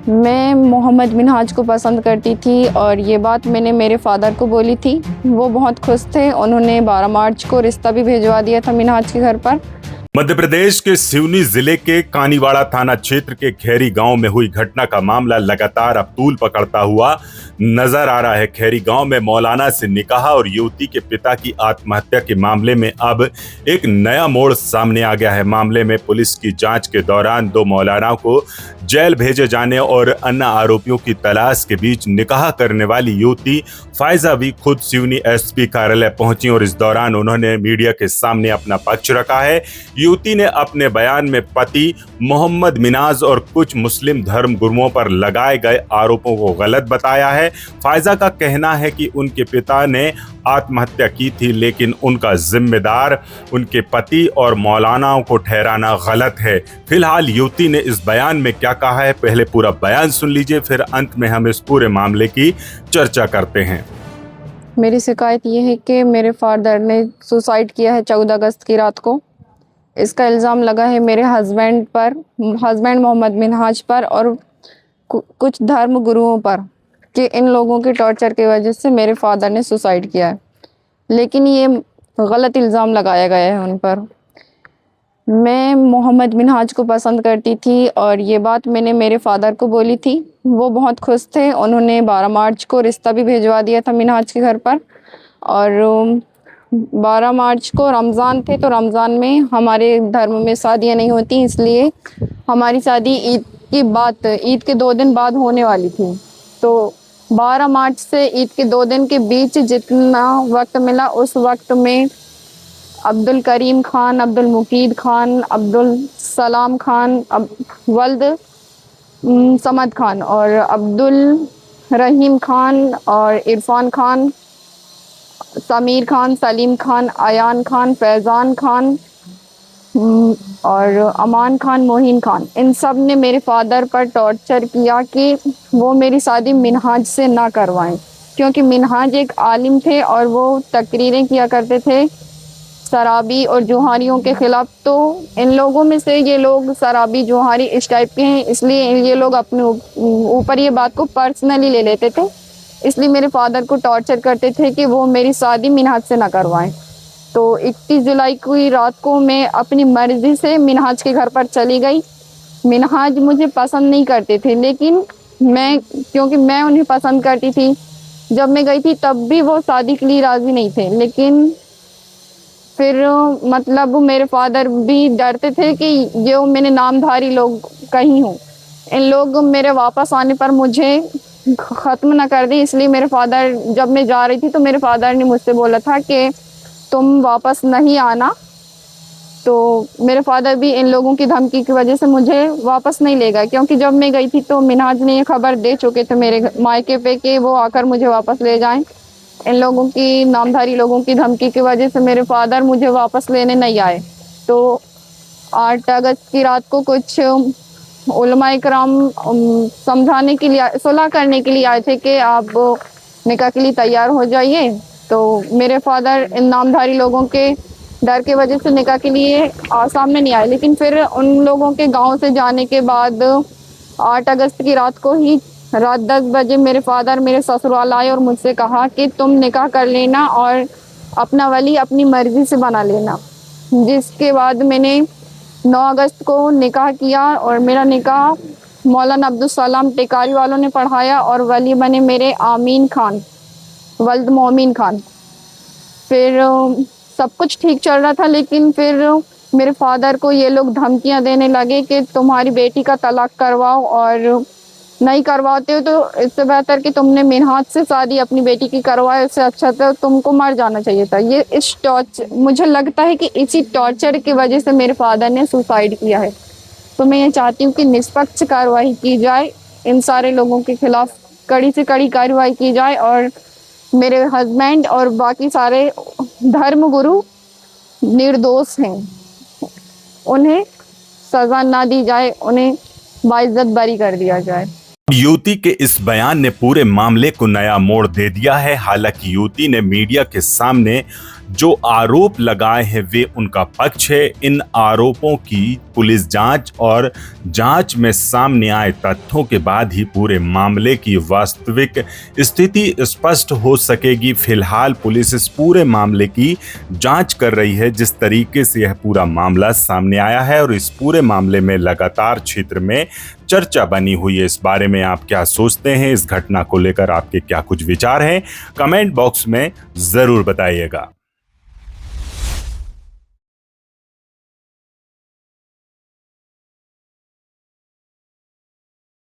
मैं मोहम्मद मिनहाज को पसंद करती थी और ये बात मैंने मेरे फ़ादर को बोली थी। वो बहुत खुश थे। उन्होंने 12 मार्च को रिश्ता भी भिजवा दिया था मिनहाज के घर पर। मध्य प्रदेश के सिवनी जिले के कानीवाड़ा थाना क्षेत्र के खैरी गांव में हुई घटना का मामला लगातार अब तूल पकड़ता हुआ नजर आ रहा है। खैरी गांव में मौलाना से निकाह और युवती के पिता की आत्महत्या के मामले में अब एक नया मोड़ सामने आ गया है। मामले में पुलिस की जांच के दौरान दो मौलानाओं को जेल भेजे जाने और अन्य आरोपियों की तलाश के बीच निकाह करने वाली युवती फायजा भी खुद सिवनी एसपी कार्यालय पहुंची और इस दौरान उन्होंने मीडिया के सामने अपना पक्ष रखा है। युवती ने अपने बयान में पति मोहम्मद मिनाज और कुछ मुस्लिम धर्म गुरुओं पर लगाए गए आरोपों को गलत बताया है। फायजा का कहना है कि उनके पिता ने आत्महत्या की थी, लेकिन उनका जिम्मेदार उनके पति और मौलानाओं को ठहराना गलत है। फिलहाल युवती ने इस बयान में क्या कहा है, पहले पूरा बयान सुन लीजिए, फिर अंत में हम इस पूरे मामले की चर्चा करते हैं। मेरी शिकायत ये है कि मेरे फादर ने सुसाइड किया है 14 अगस्त की रात को। इसका इल्ज़ाम लगा है मेरे हस्बैंड पर, हस्बैंड मोहम्मद मिनहाज पर और कुछ धर्म गुरुओं पर कि इन लोगों के टॉर्चर की वजह से मेरे फादर ने सुसाइड किया है। लेकिन ये गलत इल्ज़ाम लगाया गया है उन पर। मैं मोहम्मद मिनहाज को पसंद करती थी और ये बात मैंने मेरे फ़ादर को बोली थी। वो बहुत खुश थे। उन्होंने 12 मार्च को रिश्ता भी भिजवा दिया था मिनहाज के घर पर। और 12 मार्च को रमज़ान थे, तो रमज़ान में हमारे धर्म में शादियाँ नहीं होती, इसलिए हमारी शादी ईद के 2 दिन बाद होने वाली थी। तो 12 मार्च से ईद के 2 दिन के बीच जितना वक्त मिला, उस वक्त में अब्दुल करीम खान, अब्दुल मुकीद खान, अब्दुल सलाम खान, वल्द समद खान और अब्दुल रहीम खान और इरफान खान, समीर खान, सलीम खान, अयान खान, फैज़ान खान और अमान खान, मोहिन खान, इन सब ने मेरे फादर पर टॉर्चर किया कि वो मेरी शादी मिनहाज से ना करवाएं, क्योंकि मिनहाज एक आलिम थे और वो तकरीरें किया करते थे शराबी और जुहारियों के ख़िलाफ़। तो इन लोगों में से ये लोग शराबी जुहारी इस टाइप के हैं, इसलिए ये लोग अपने ऊपर ये बात को पर्सनली ले लेते थे। इसलिए मेरे फादर को टॉर्चर करते थे कि वो मेरी शादी मिनहाज से ना करवाएं। तो 31 जुलाई की रात को मैं अपनी मर्ज़ी से मिनहाज के घर पर चली गई। मिनहाज मुझे पसंद नहीं करते थे, लेकिन क्योंकि मैं उन्हें पसंद करती थी, जब मैं गई थी तब भी वो शादी के लिए राज़ी नहीं थे। लेकिन फिर मतलब मेरे फादर भी डरते थे कि जो मैंने नामधारी लोग कहीं हूँ, इन लोग मेरे वापस आने पर मुझे ख़त्म ना कर दें। इसलिए मेरे फादर, जब मैं जा रही थी तो मेरे फादर ने मुझसे बोला था कि तुम वापस नहीं आना। तो मेरे फादर भी इन लोगों की धमकी की वजह से मुझे वापस नहीं ले गए, क्योंकि जब मैं गई थी तो मिनहाज ने ये खबर दे चुके थे मेरे मायके पे कि वो आकर मुझे वापस ले जाएं। इन लोगों की, नामधारी लोगों की धमकी की वजह से मेरे फादर मुझे वापस लेने नहीं आए। तो 8 अगस्त की रात को कुछ उलमाए किराम समझाने के लिए, सुलह करने के लिए आए थे कि आप निकाह के लिए तैयार हो जाइए। तो मेरे फादर इन नामधारी लोगों के डर की वजह से निकाह के लिए सामने नहीं आए। लेकिन फिर उन लोगों के गांव से जाने के बाद 8 अगस्त की रात को ही रात 10 बजे मेरे फादर मेरे ससुराल आए और मुझसे कहा कि तुम निकाह कर लेना और अपना वली अपनी मर्ज़ी से बना लेना। जिसके बाद मैंने 9 अगस्त को निकाह किया और मेरा निकाह मौलाना अब्दुल सलाम टेकारी वालों ने पढ़ाया और वली बने मेरे आमीन खान, वल्द मोमिन खान। फिर सब कुछ ठीक चल रहा था, लेकिन फिर मेरे फादर को ये लोग धमकियां देने लगे कि तुम्हारी बेटी का तलाक करवाओ, और नहीं करवाते हो तो इससे बेहतर कि तुमने मिनहाज से शादी अपनी बेटी की करवाए, इससे अच्छा तो तुमको मर जाना चाहिए था। ये इस टॉर्चर, मुझे लगता है कि इसी टॉर्चर की वजह से मेरे फादर ने सुसाइड किया है। तो मैं ये चाहती हूँ कि निष्पक्ष कार्रवाई की जाए, इन सारे लोगों के खिलाफ कड़ी से कड़ी कार्रवाई की जाए और मेरे हस्बैंड और बाकी सारे धर्म गुरु निर्दोष हैं, उन्हें सज़ा ना दी जाए, उन्हें बाइज्जत बरी कर दिया जाए। युवती के इस बयान ने पूरे मामले को नया मोड़ दे दिया है। हालांकि युवती ने मीडिया के सामने जो आरोप लगाए हैं वे उनका पक्ष है। इन आरोपों की पुलिस जांच और जांच में सामने आए तथ्यों के बाद ही पूरे मामले की वास्तविक स्थिति स्पष्ट हो सकेगी। फिलहाल पुलिस इस पूरे मामले की जांच कर रही है। जिस तरीके से यह पूरा मामला सामने आया है और इस पूरे मामले में लगातार क्षेत्र में चर्चा बनी हुई है, इस बारे में आप क्या सोचते हैं? इस घटना को लेकर आपके क्या कुछ विचार हैं? कमेंट बॉक्स में जरूर बताइएगा।